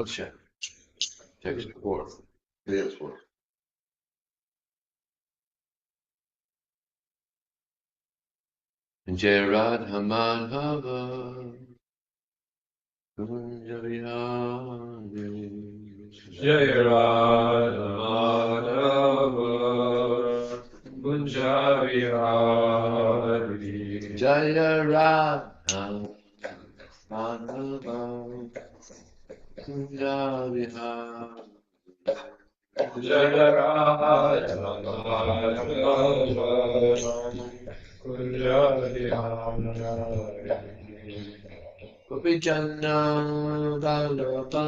What's that? Text 4. Yes, four. Jai Radha Madhava Kunja Vihari Jai Radha Madhava Kunja Vihari Jaya Radha Madhava Kunja Vihari Jai Radha Madhava Kunja Vihari Gopijana Vallabha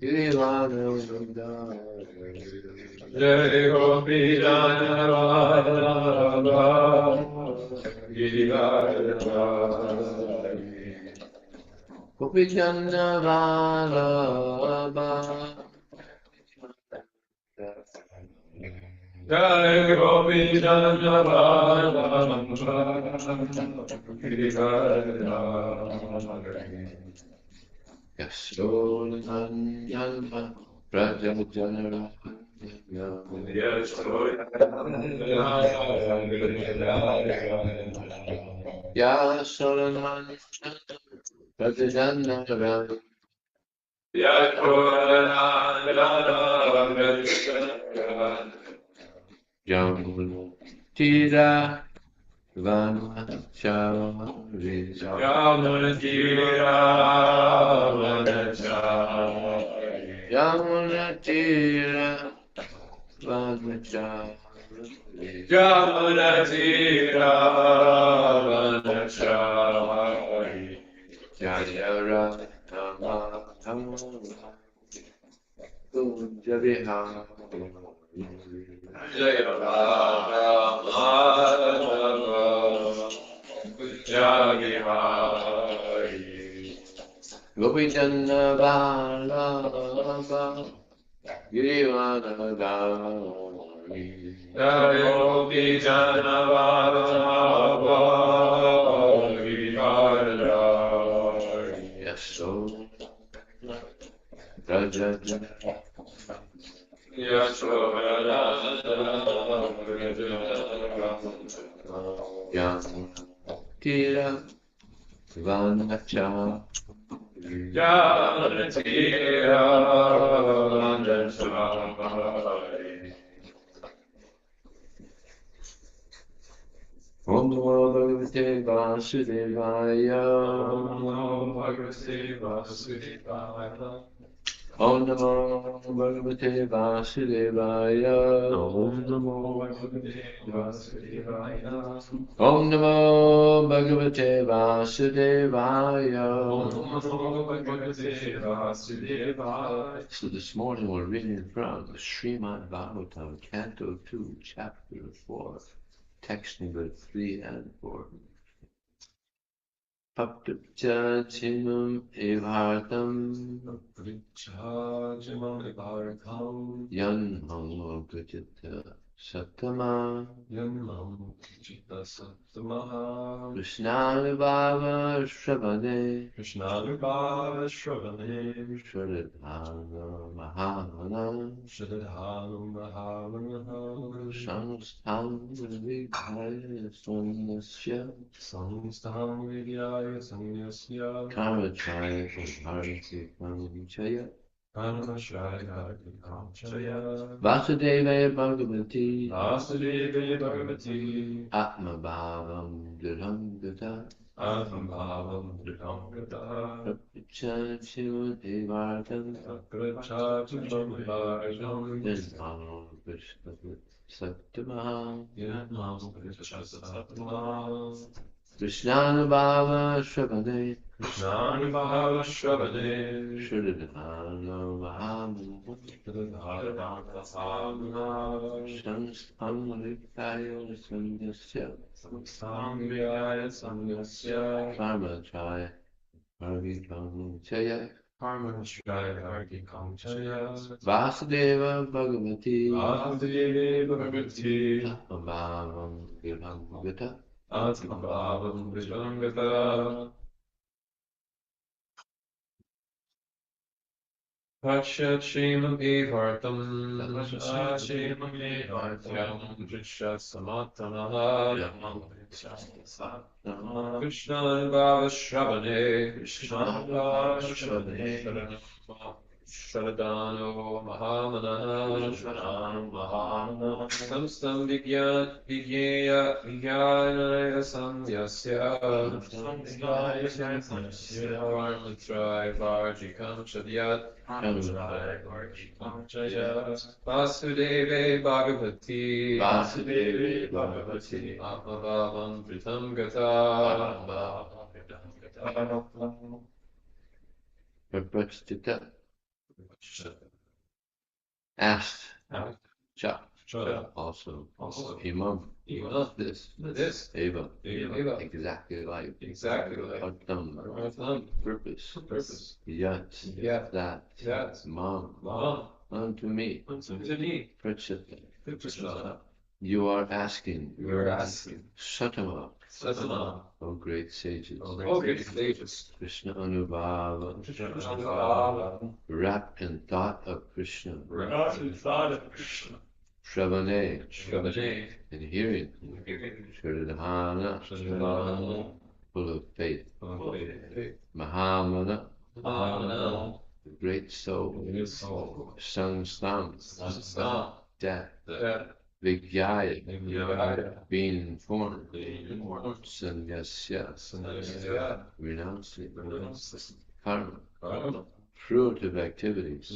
Girivana Jai Gopi Janavallabha Giridhari Gopijana Vallabha Jai Gopi Janavallabha Giridhari Yasodananda Prajajanara Yasodananda Prajajanara Jamuna Vanachari Yamuna Tira Vanachari Jaya Rama Kunja Vihari Jai Radha Jagihari Gopijana Vallabha Girivadadari Jai Gopi Janavallabha Giridhari Yaso Rajajana Yamuna Vanachari Om Namo Bhagavate Vasudevaya Om Namo Bhagavate Vasudevaya Om Namo Bhagavate Vasudevaya So this morning we're reading from Srimad Bhagavatam, Canto 2, Chapter 4, text number 3 and 4. Paptupchachimam evartam yanmam gajita satama Krishnanubhava Shravane Shradhana Mahavana Samstam Vijaya Sanyasya Karmachaya Bharati Panchaya Vasudevaya Bhagavati Atma Bhavam Dridham Gata Prapichachimam evartam Yanmam Krishna Satyamaham Krishnanubhava Shravane Shradhana Mahamana Samstam Vijaya Sanyasya Karmachaya Parvipanchaya Vasudeva Bhagavati Atmabhavam Vibhamgata Pachyachimami vartam Pachyachimami vartam Drisha samatamaha Krishna Bhava Shravane Krishna Bhava Shravane Shradano Mahamana Samstam Vigyaya Vijaya Samyasya Varmatrai Varjikam Shadyat Vasudeve Bhagavati Atmabhavam Pritam Gata Perplexita asked Cha also Imam this Eva exactly like Artam purpose yet that Mom unto me Prachita you are asking Satama O great sages Krishna Anubhava wrapped in thought of Krishna Shravane in hearing Shradhana full of faith Mahamana the great soul Samstam death Vijaya being informed Sanyasya renouncing karma fruit of activities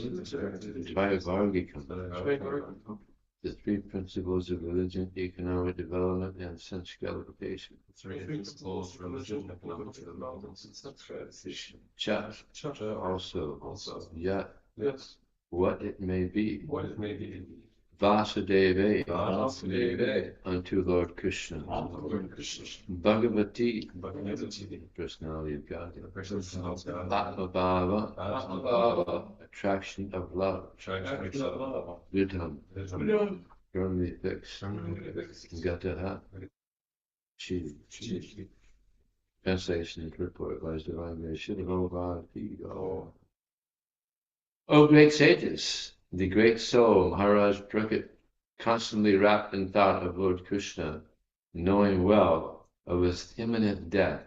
Trivargikam the three principles of religion, economic development, and sense gratification. Cha also yet what it may be. Vasudeva unto Lord Krishna. Bhagavati personality of God. Atmabhava attraction of love. Vidham firmly fixed. Gataha chi. Translation and purport by His Divine Grace. O great sages, the great soul Maharaj Prakrit, constantly wrapped in thought of Lord Krishna, knowing well of his imminent death,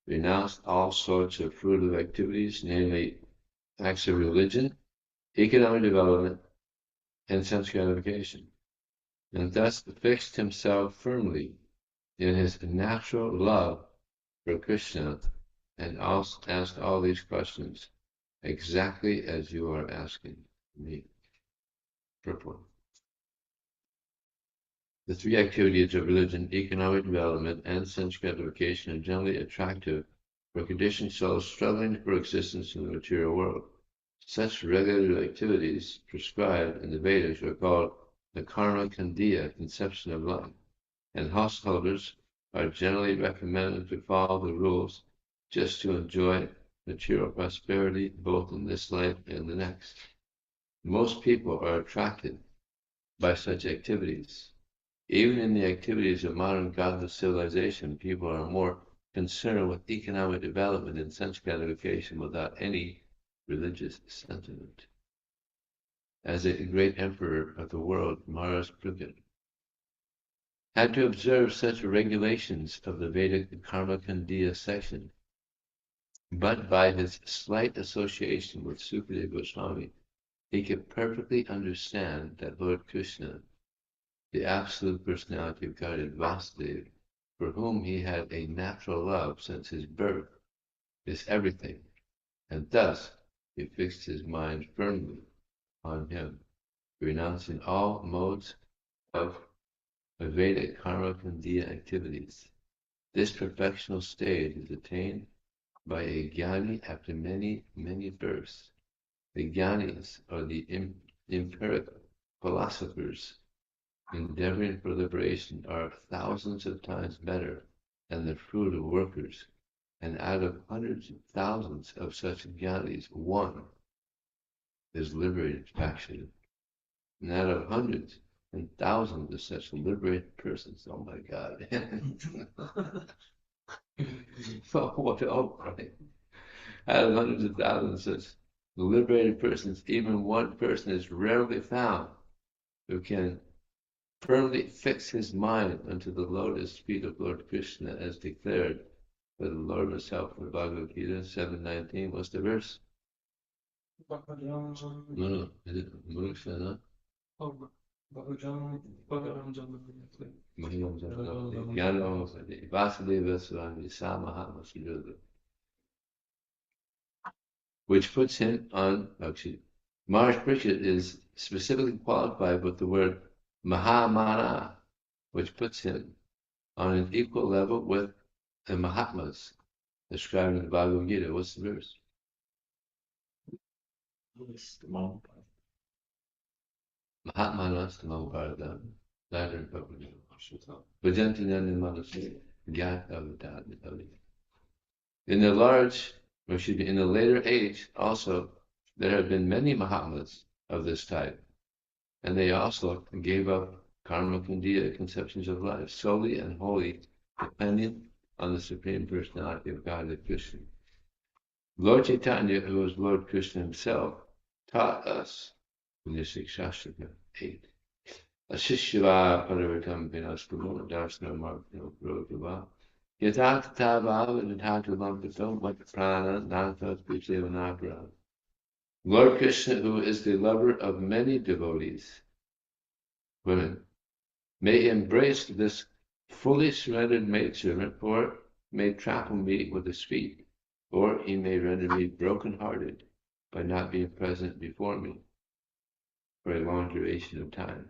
renounced all sorts of fruitive activities, namely acts of religion, economic development, and sense gratification, and thus fixed himself firmly in his natural love for Krishna and asked all these questions exactly as you are asking me. Purport. The three activities of religion, economic development, and sense gratification are generally attractive for conditioned souls struggling for existence in the material world. Such regular activities prescribed in the Vedas are called the karma kandiya conception of life, and householders are generally recommended to follow the rules just to enjoy material prosperity both in this life and the next. Most people are attracted by such activities. Even in the activities of modern godless civilization, people are more concerned with economic development and sense gratification without any religious sentiment. As a great emperor of the world, Maharaj Prakrit had to observe such regulations of the Vedic Karma Kandiya section, but by his slight association with Sukadeva Goswami, he could perfectly understand that Lord Krishna, the absolute personality of God, Vasudeva, for whom he had a natural love since his birth, is everything, and thus he fixed his mind firmly on him, renouncing all modes of Vedic karma kandiya activities. This perfectional stage is attained by a jnani after many, many births. The jnanis are the empiric philosophers endeavoring for liberation are thousands of times better than the fruitive workers, and out of hundreds of thousands of such jnanis, one is liberated actually. And out of hundreds and thousands of such liberated persons, oh my God. Oh, what right? Out of hundreds of thousands of such The liberated persons, even one person is rarely found who can firmly fix his mind unto the lotus feet of Lord Krishna, as declared by the Lord himself in Bhagavad Gita 7:19. What's the verse? No, is it Muruksha, no? Which puts him on, actually, Maharaj Parikshit is specifically qualified with the word Mahamana, which puts him on an equal level with the Mahatmas described in the Bhagavad Gita. What's the verse? Mahatmanas Tamam Latter Vajanti Nandamanasi Gyata. In the large, or excuse me, in the later age, also, there have been many Mahatmas of this type, and they also gave up karma kandya conceptions of life, solely and wholly dependent on the Supreme Personality of God, Krishna. Lord Chaitanya, who was Lord Krishna himself, taught us in the Shastra 8. Ashishva Parivartam Vinaskumo Darsna Markno Protava Yatata Bhava Nitatu Lampato Prana Nata Pichevanapra. Lord Krishna, who is the lover of many devotees, women, may embrace this fully surrendered maidservant, or may trample me with his feet, or he may render me broken-hearted by not being present before me for a long duration of time.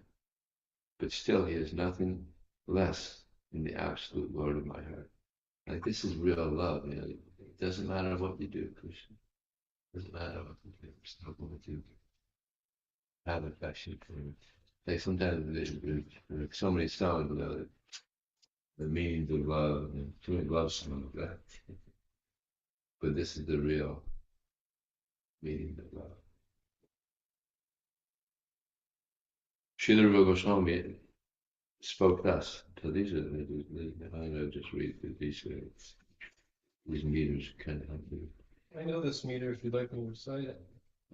But still, he is nothing less than the absolute Lord of my heart. Like, this is real love, you know. It doesn't matter what you do, Krishna. It doesn't matter what you do. It's not going to have affection for him. Like, sometimes there's so many songs, you know, the meanings of love, and too many love songs, right? But this is the real meaning of love. Srila Rupa Goswami spoke thus. So these are, I'm going to just read these meters kind of help you. I know this meter if you'd like me to recite it.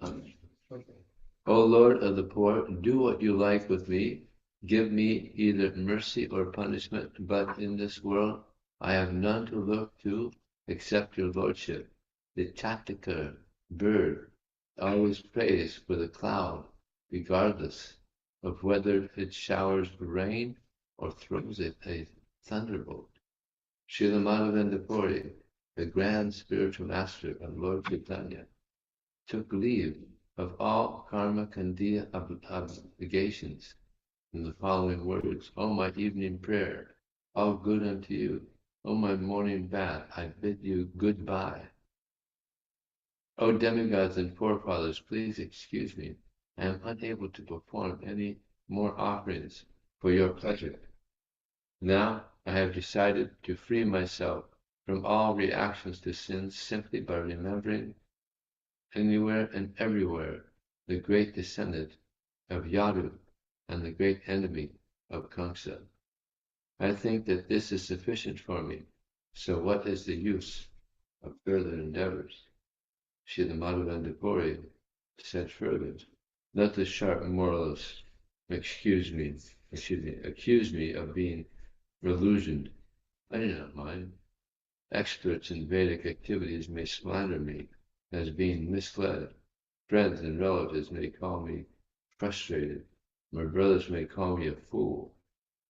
Okay. O Lord of the poor, do what you like with me. Give me either mercy or punishment, but in this world I have none to look to except your lordship. The chatikar, bird, always prays for the cloud, regardless of whether it showers rain or throws it a thunderbolt. Srila Madhavendra, the grand spiritual master of Lord Chaitanya, took leave of all karma kandya obligations in the following words: O my evening prayer, all good unto you. O my morning bath, I bid you goodbye. O demigods and forefathers, please excuse me. I am unable to perform any more offerings for your pleasure. Now I have decided to free myself from all reactions to sins simply by remembering anywhere and everywhere the great descendant of Yadu and the great enemy of Kamsa. I think that this is sufficient for me, so what is the use of further endeavors? Srila Madhavendra said further, let the sharp moralists accuse me of being relusioned. I do not mind. Experts in Vedic activities may slander me as being misled. Friends and relatives may call me frustrated. My brothers may call me a fool.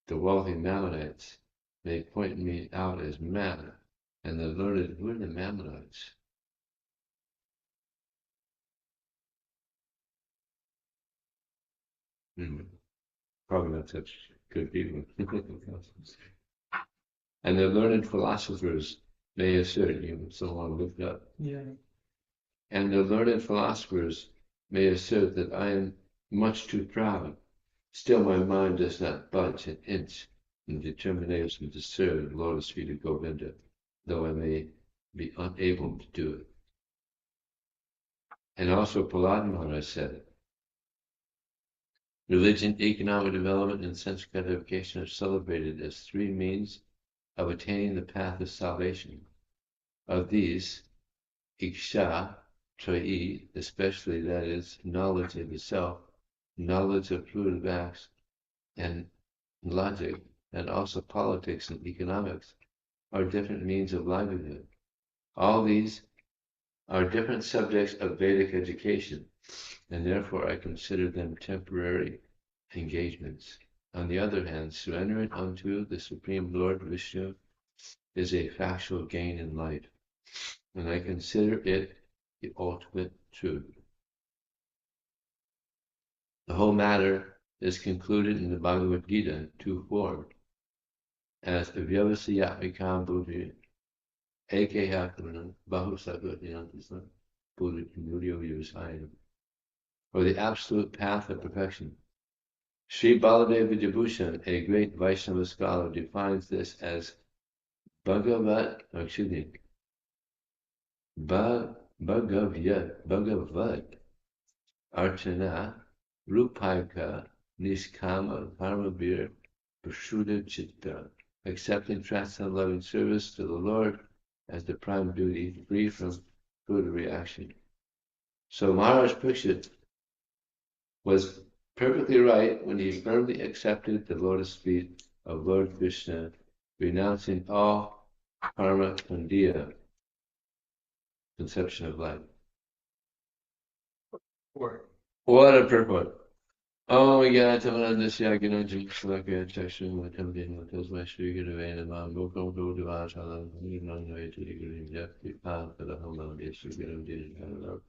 The wealthy Mammonites may point me out as mad, and the learned, who are the Mammonites? Probably not such good people. And the learned philosophers may assert, someone looked up. Yeah. And the learned philosophers may assert that I am much too proud. Still, my mind does not budge an inch in determination to serve the lotus feet of Govinda, though I may be unable to do it. And also Prahlad Maharaj said, religion, economic development, and sense gratification are celebrated as three means of attaining the path of salvation. Of these, Iksha, Troi, especially that is, knowledge of the self, knowledge of fluid acts, and logic, and also politics and economics, are different means of livelihood. All these are different subjects of Vedic education, and therefore I consider them temporary engagements. On the other hand, surrendering unto the Supreme Lord Vishnu is a factual gain in life, and I consider it the ultimate truth. The whole matter is concluded in the Bhagavad Gita 2:4 as Vyavasayatmikam buddhi ekehakaranam bahusakotyantasam buddhi yusayam, or the absolute path of perfection. Sri Baladev Vidyabhushan, a great Vaishnava scholar, defines this as Bhagavat Archana Rupaika Niskama Paramabir Prashuddha Chitta, accepting transcendental loving service to the Lord as the prime duty, free from further reaction. So Maharaj Parikshit was perfectly right when he firmly accepted the lotus feet of Lord Krishna, renouncing all karma khandya, conception of life. What a purport. Oh my God, Tamanandasya Ginanjim Slaka Chaksham Matamdin Matasma Shri Guruvena Mam Mukam Gudavachala Nangay Tigrim Yapti Pan Kadahama Yeshu Gurum Din Kanadar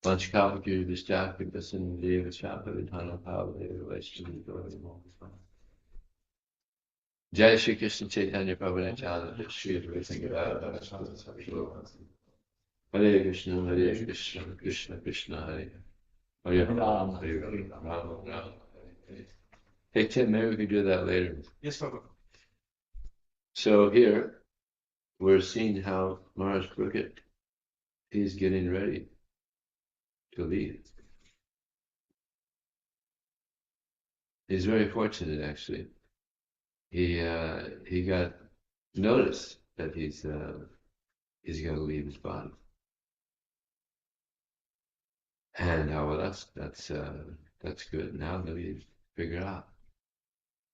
Vanchkapaki Vistaki Basin Deva Chapa Vidhana Pava Deva Vaishnavi Dori Jai Shri Krishna Chaitanya Prabhu Nityananda Shri Advaita Hare Krishna Hare Krishna Krishna Krishna Hare Hare Ram Hare Ram Ram Ram. Hey Tim, maybe we could do that later. Yes, Prabhu. So here we're seeing how Maharaj Parikshit is getting ready to leave. He's very fortunate, actually. He got notice that he's going to leave his body, and well, that's good. Now let me figure out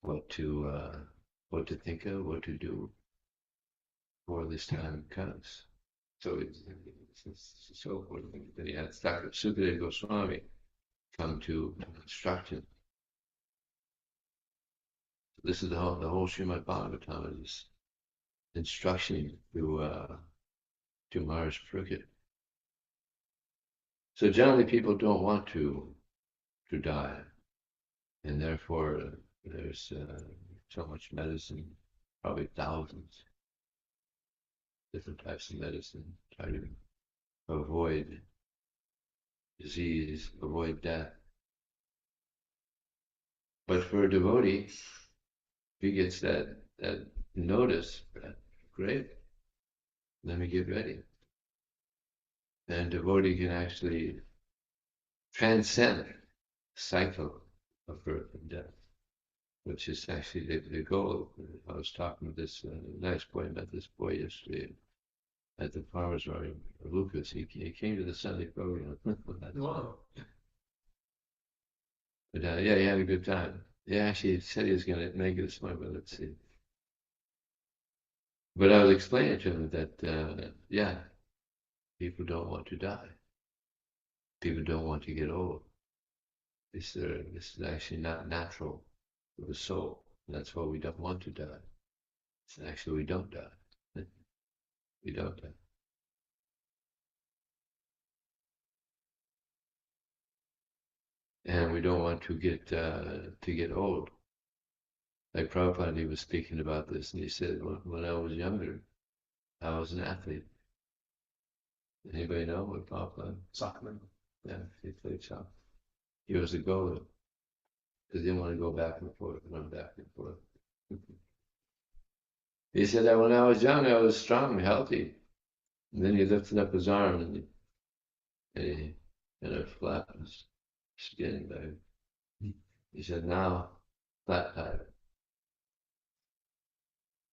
what to think of, what to do before this time comes. So it's so important that he had Dr. Sukadeva Goswami come to instruct him. This is the whole Srimad Bhagavatam is instruction to Maharaj Parikshit. So generally people don't want to die, and therefore there's so much medicine, probably thousands, different types of medicine, try to avoid disease, avoid death. But for a devotee, if he gets that notice, great, let me get ready. And a devotee can actually transcend the cycle of birth and death, which is actually the goal. I was talking with this nice boy, I met this boy yesterday at the farmer's market, Lucas. He came to the Sunday program. Wow. But yeah, he had a good time. Yeah, actually, he said he was going to make it this morning, but let's see. But I was explaining to him that, yeah, people don't want to die. People don't want to get old. This is actually not natural for the soul. That's why we don't want to die. Actually, we don't die. We don't die. And we don't want to get old. Like Prabhupada, he was speaking about this, and he said, when I was younger, I was an athlete. Anybody know what Prabhupada? Soccer. Yeah, he played soccer. He was a goalie because he didn't want to go back and forth, run back and forth. He said that when I was young, I was strong, healthy. And then he lifted up his arm and he kind of flapped his skin back. He said, now, flat tire.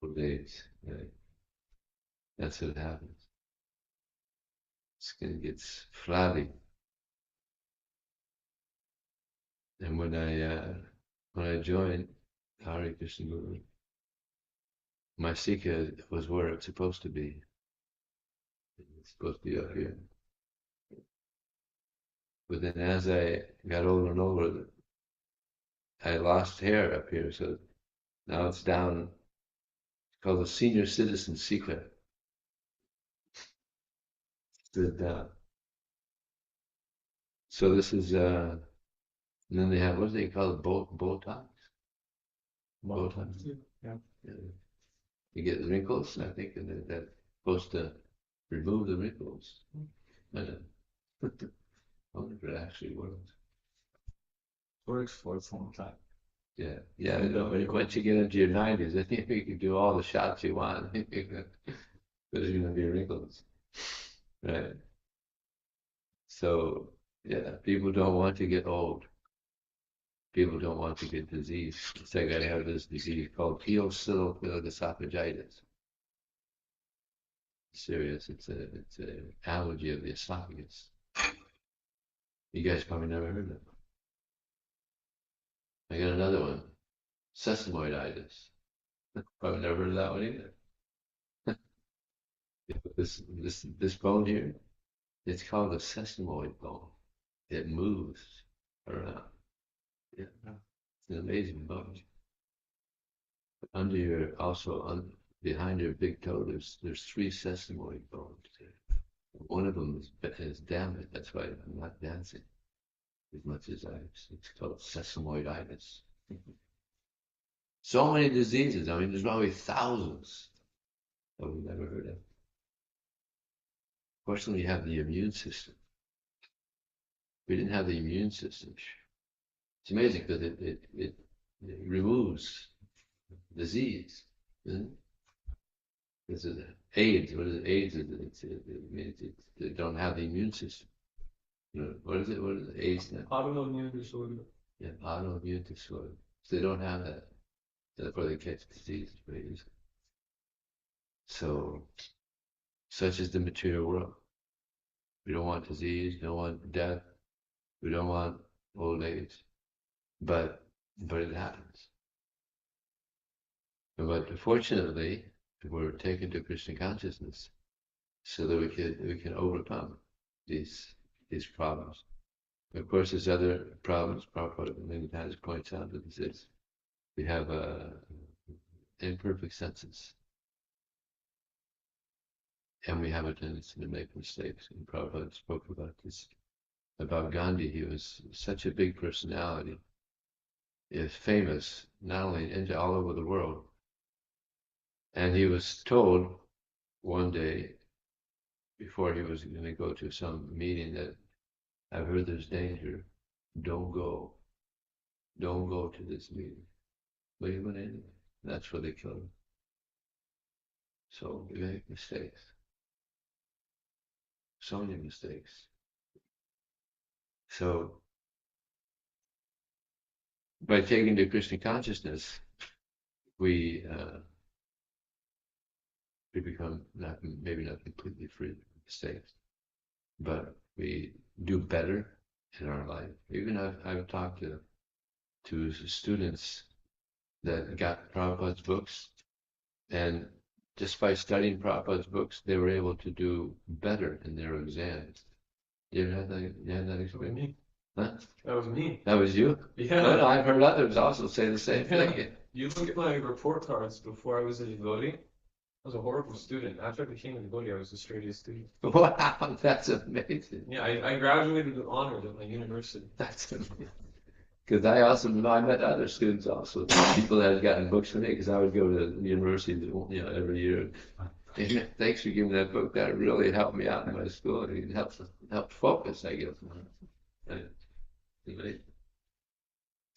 For days. Right? That's what happens. Skin gets flabby. And when I joined Hare Krishna movement, my Sikha was where it's supposed to be. It's supposed to be up here. But then as I got older and older, I lost hair up here, so now it's down. It's called the senior citizen Sikha. Stood down. So this is, and then they have, what do they call it, Botox? Botox. Yeah. You get wrinkles, I think, and that's supposed to remove the wrinkles. I wonder if it actually works. Works for a long time. Yeah, yeah. Once you get into your 90s, I think you can do all the shots you want. There's going to be wrinkles, right? So, yeah, people don't want to get old. People don't want to get disease. It's like I have this disease called eosinophilic esophagitis. Serious. It's a allergy of the esophagus. You guys probably never heard of it. I got another one, sesamoiditis. Probably never heard of that one either. This bone here, it's called the sesamoid bone. It moves around. Yeah, it's an amazing bone. Under your behind your big toe, there's 3 sesamoid bones. One of them is damaged. That's why I'm not dancing as much as it's called sesamoiditis. So many diseases. I mean, there's probably thousands that we've never heard of. Fortunately, we have the immune system. If we didn't have the immune system, it's amazing because it removes disease. This is AIDS. What is it? AIDS? It means they don't have the immune system. What is it? What is it? AIDS now? Autoimmune disorder. Yeah, autoimmune disorder. So they don't have that. Therefore, they catch disease very easily. So, such is the material world. We don't want disease. We don't want death. We don't want old age. But it happens. But fortunately, we're taken to Krishna consciousness so that we can overcome these problems. Of course, there's other problems. Prabhupada many times points out that this we have imperfect senses, and we have a tendency to make mistakes. And Prabhupada spoke about this, about Gandhi. He was such a big personality, is famous not only all over the world. And he was told one day, before he was going to go to some meeting, that I've heard there's danger. Don't go. Don't go to this meeting. But he went anyway. That's where they killed him. So we make mistakes. So many mistakes. So by taking to Krishna consciousness, we become maybe not completely free of mistakes, but we do better in our life. Even I've talked to students that got Prabhupada's books, and just by studying Prabhupada's books, they were able to do better in their exams. You ever had that experience? Huh? That was me. That was you? Yeah. No, I've heard others also say the same thing. You look at my report cards before I was a devotee. I was a horrible student. After I became a devotee, I was the straightest student. Wow, that's amazing. Yeah, I graduated with honors at my university. That's amazing. Because I met other students also, people that had gotten books from me, because I would go to the university, every year. And thanks for giving that book. That really helped me out in my school. It helped focus, I guess.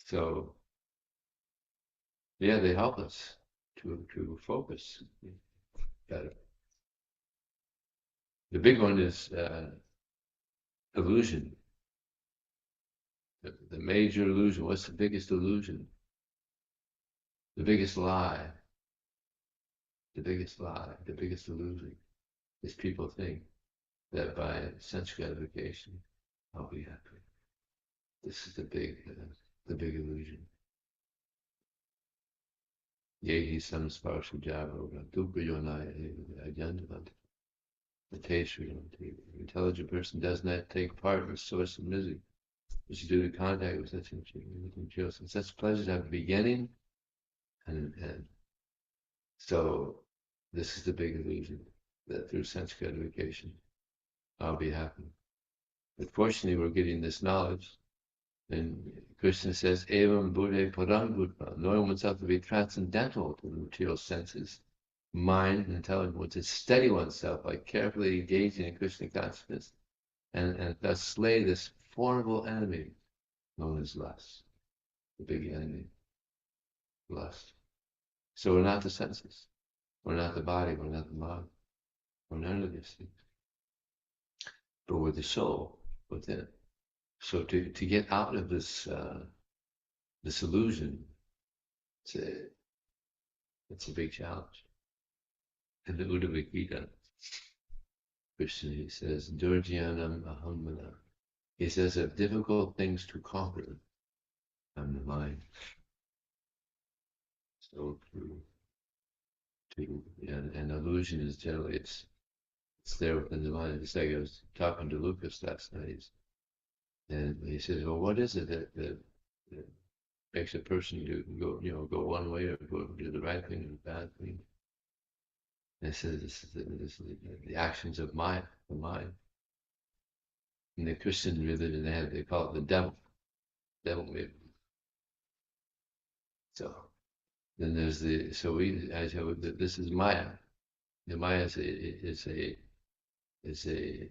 So, yeah, they help us to focus better. The big one is illusion. The major illusion. What's the biggest illusion? The biggest lie. The biggest lie. The biggest illusion is people think that by sense gratification I'll be happy. This is the big illusion. Yehi samsparsha java dukkayonai ajandavanti. The intelligent person does not take part in the source of misery, which is due to contact with such materials. And such pleasures have a beginning and an end. So this is the big illusion, that through sense gratification I'll be happy. But fortunately we're getting this knowledge. And Krishna says, Evam Buddhe Parambhutma, knowing oneself to be transcendental to the material senses, mind, and intelligence, to steady oneself by carefully engaging in Krishna consciousness, and thus slay this formidable enemy known as lust, the big enemy, lust. So we're not the senses, we're not the body, we're not the mind, we're none of these things. But we're the soul within. So to get out of this this illusion, it's a big challenge. In the Uddhava Gita, Krishna, he says, Durjyanam ahammana. He says, of difficult things to conquer, I'm the mind. So and illusion is generally, it's there within the mind. It's like I was talking to Lucas last night, and he says, well, what is it that makes a person go one way or go do the right thing or the bad thing? And he says, this is the actions of the mind. In the Christian religion, they call it the devil maybe. So then there's this is Maya. The Maya is a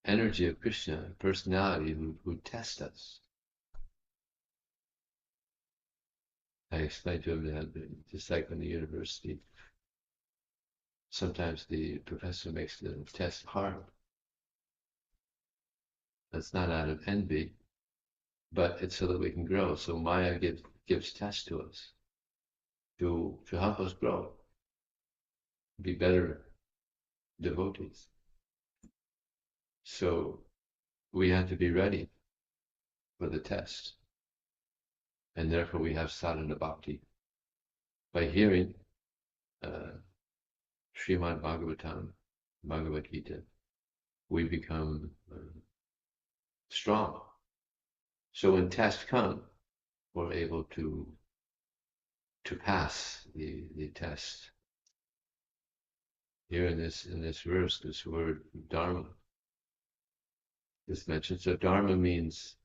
energy of Krishna, a personality who tests us. I explained to him that just like in the university, sometimes the professor makes the test hard. That's not out of envy, but it's so that we can grow. So Maya gives tests to us to help us grow, be better devotees. So we have to be ready for the test. And therefore we have sadhana bhakti. By hearing Srimad Bhagavatam, Bhagavad Gita, we become strong. So when tests come, we're able to pass the test. Here in this verse, this word dharma is mentioned. So dharma means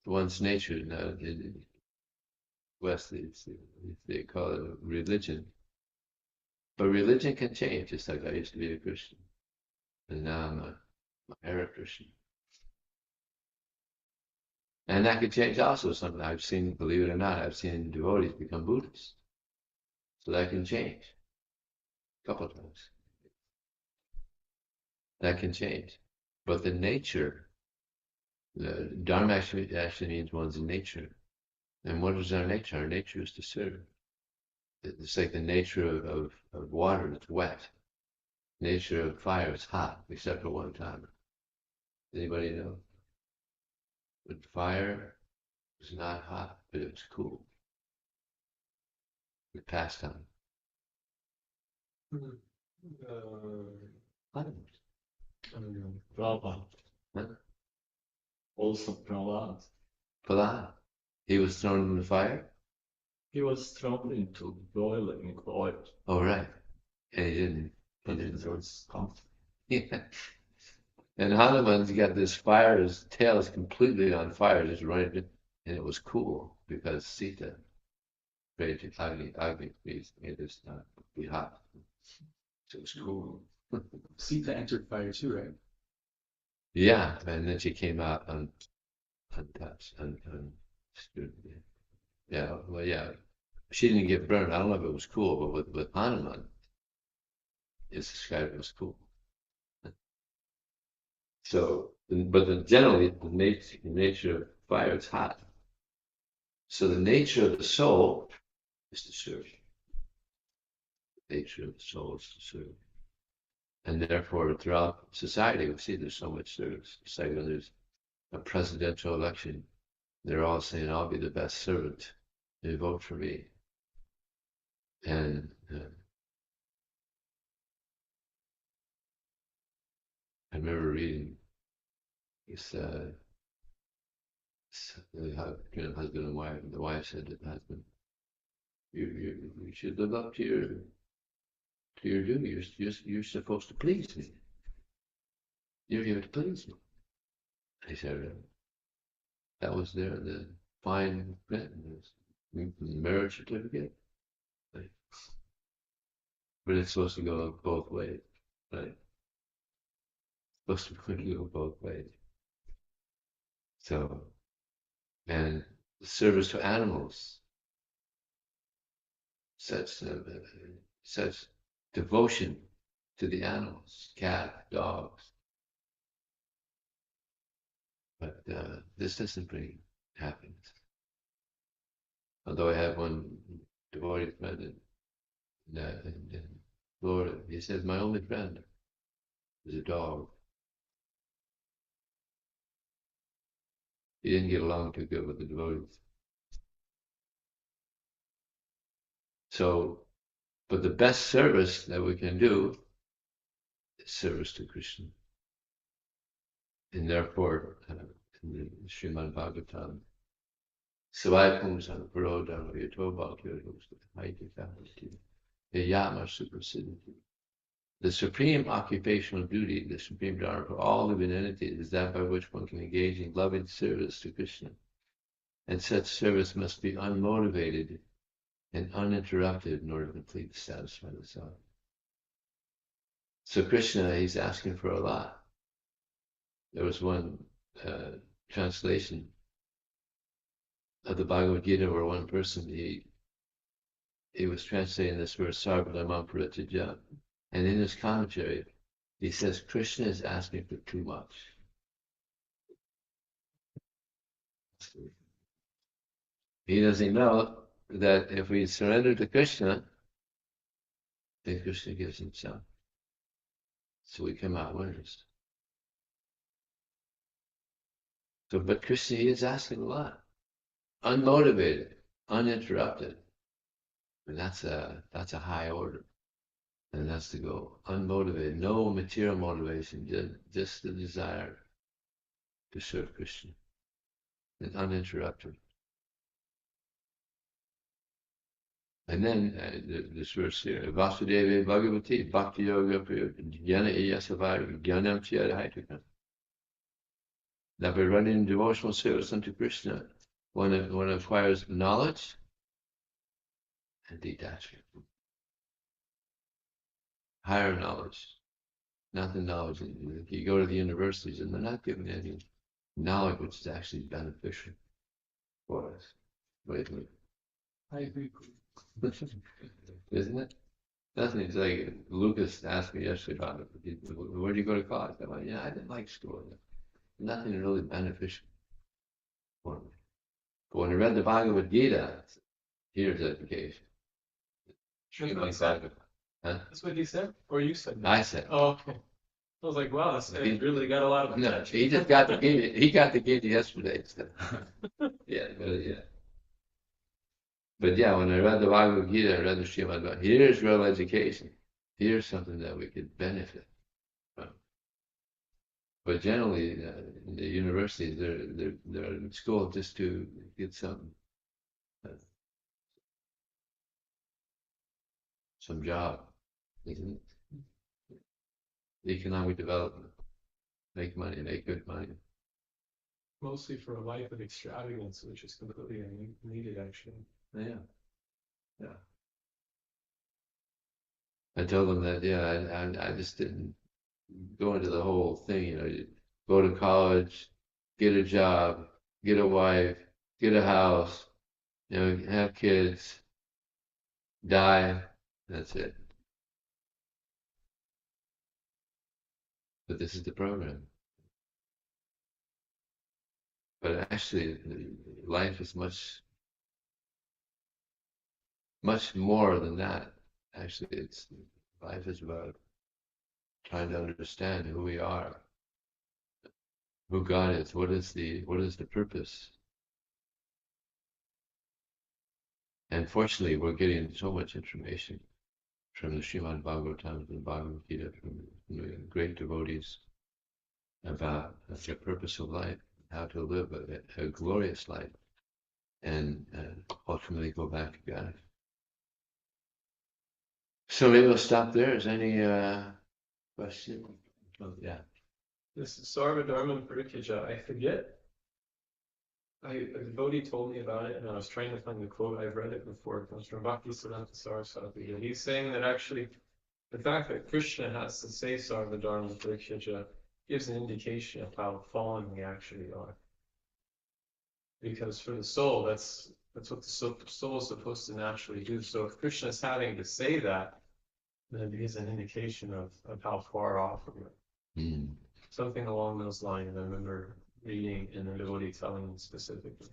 one's nature. Now, in West, they call it religion. But religion can change, just like I used to be a Christian. And now I'm a Hare Krishna. And that could change also. Something I've seen, believe it or not, I've seen devotees become Buddhists. So that can change. A couple of times. That can change. But the nature, the Dharma actually means one's nature. And what is our nature? Our nature is to serve. It's like the nature of water, it's wet. Nature of fire, it's hot, except for one time. Anybody know? But fire is not hot, but it's cool. It's pastime. Prabhupada. Huh? Also Prabhupada. Prahlad. He was thrown in the fire? He was thrown into boiling oil. Oh, right. And he didn't. There was conflict. Yeah. And Hanuman's got this fire, his tail is completely on fire, just running, and it was cool because Sita prayed to Agni, please make this not be hot. So it was cool. Sita entered fire too, right? Yeah, and then she came out untouched, yeah, well, yeah. She didn't get burned. I don't know if it was cool, but with Hanuman, it's described as cool. So, but generally, the nature of fire is hot. So the nature of the soul is to serve. The nature of the soul is to serve. And therefore, throughout society, we see there's so much service. It's like when there's a presidential election, they're all saying, I'll be the best servant. You vote for me. And I remember reading this, husband and wife, and the wife said to the husband, you should live up to your duty. You're supposed to please me. You're here to please me. I said, that was there in the fine print, marriage certificate. Right? But it's supposed to go both ways, right? It's supposed to go both ways. So, and service to animals, such devotion to the animals, cat, dogs. But this doesn't bring happiness. Although I have one devotee friend in Florida, he says, my only friend is a dog. He didn't get along too good with the devotees. So, but the best service that we can do is service to Krishna. And therefore, in the Srimad Bhagavatam, Savai Pumsan Purodham Yato Bhakti Haiti Faculty, Yama Supersidity. The supreme occupational duty, the supreme dharma for all living entities is that by which one can engage in loving service to Krishna. And such service must be unmotivated and uninterrupted in order to complete the satisfy the self. So Krishna, he's asking for a lot. There was one translation of the Bhagavad Gita where one person, he was translating this verse, Sarvadhamam Paratijam. And in his commentary, he says, Krishna is asking for too much. He doesn't know that if we surrender to Krishna, then Krishna gives himself. So we come out winners. So, but Krishna, he is asking a lot. Unmotivated, uninterrupted. And that's a high order. And that's the goal. Unmotivated, no material motivation, just the desire to serve Krishna. And uninterrupted. And then this verse here, Vasudeva Bhagavati Bhakti Yoga Jnana Iyasavari Jnanam Chiyadhaitukam. That by running devotional service unto Krishna, one acquires knowledge and detachment. Higher knowledge, not the knowledge. You go to the universities and they're not giving any knowledge which is actually beneficial for us. Wait. I agree. Isn't it? Nothing. It's like Lucas asked me yesterday about it. Where do you go to college? I'm like, I didn't like school. Nothing really beneficial for me. But when I read the Bhagavad Gita, here's education. That's what he said. Huh? That's what he said? Or you said that? I said. Oh, okay. I was like, wow, this guy really got a lot of No, attention. he just got the Gita. He got the Gita yesterday. So. Yeah. But yeah, when I read the Bhagavad Gita, I read the Srimad Bhagavatam, here's real education. Here's something that we could benefit from. But generally, in the universities, they're in school just to get some job, isn't it? Economic development, make money, make good money. Mostly for a life of extravagance, which is completely needed, actually. Yeah. I told them that, I just didn't go into the whole thing, you go to college, get a job, get a wife, get a house, have kids, die, that's it. But this is the program. But actually, life is much more than that. Actually, life is about trying to understand who we are, who God is, what is the purpose. And fortunately, we're getting so much information from the Srimad Bhagavatam and Bhagavad Gita from the great devotees about the purpose of life, how to live a glorious life, and ultimately go back to God. So maybe we'll stop there. Is there any question? Oh, yeah. This is Sarva Dharma Parikyaja. I forget. A devotee told me about it, and I was trying to find the quote. I've read it before. It comes from Bhaktisiddhanta Saraswati. And he's saying that actually, the fact that Krishna has to say Sarva Dharma Parikyaja gives an indication of how fallen we actually are. Because for the soul, that's what the soul is supposed to naturally do. So if Krishna is having to say that, then it gives an indication of how far off we are. Mm. Something along those lines. I remember reading and the devotee telling me specifically.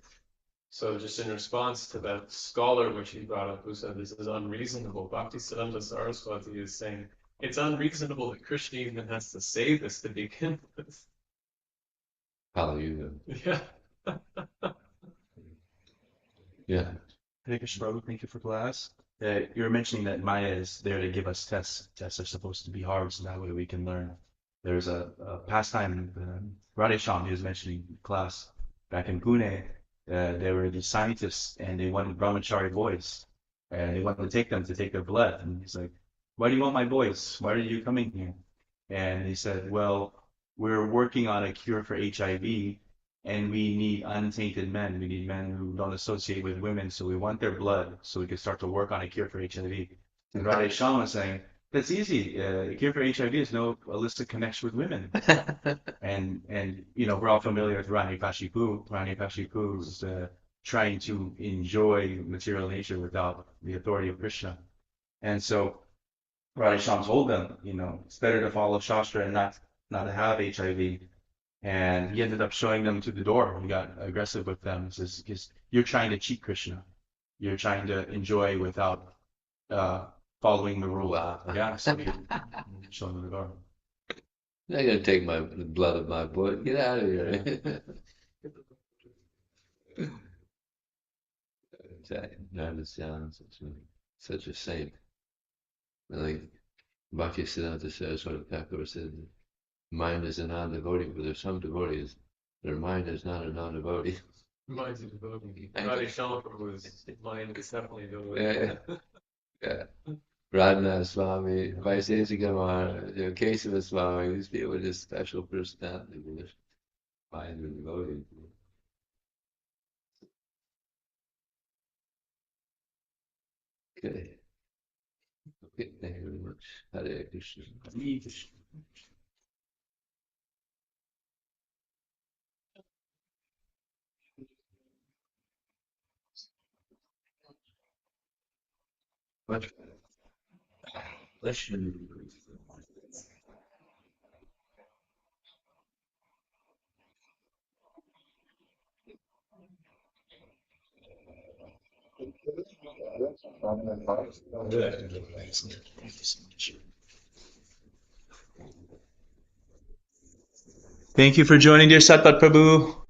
So just in response to that scholar which he brought up who said this is unreasonable, Bhaktisiddhanta Saraswati is saying it's unreasonable that Krishna even has to say this to begin with. Hallelujah. Yeah. Yeah. Hare Krishna, Prabhu, thank you for class. You were mentioning that Maya is there to give us tests. Tests are supposed to be hard, so that way we can learn. There's a pastime, Radhe Shyam, he was mentioning in class back in Pune. There were these scientists, and they wanted brahmachari boys, and they wanted to take them to take their blood. And he's like, "Why do you want my boys? Why are you coming here?" And he said, "Well, we're working on a cure for HIV, and we need untainted men. We need men who don't associate with women, so we want their blood so we can start to work on a cure for HIV." And Radhe Shyam was saying, "That's easy. A cure for HIV is no illicit connection with women." And we're all familiar with Rani Kashipu. Rani Kashipu is trying to enjoy material nature without the authority of Krishna. And so Radhe Shyam told them, it's better to follow Shastra and not have HIV. And he ended up showing them to the door. He got aggressive with them. He says, because you're trying to cheat Krishna. You're trying to enjoy without following the rule. Wow. Yeah, so he showed them the door. They're going to take the blood of my boy. Get out of here. That sounds such a saint. Like Bhaktisiddhanta Saraswati Thakur said, mind is a non-devotee, but there's some devotees, their mind is not a non-devotee. Mind's a devotee. Radhe Shyam was mind is definitely a devotee. Yeah. Radhanath Swami, Vaisesika Kesava Swami, these people with this special personality, with this mind and devotee. Okay. Okay, thank you very much. Hare Krishna. Much better. Question. Thank you for joining, dear Satpat Prabhu.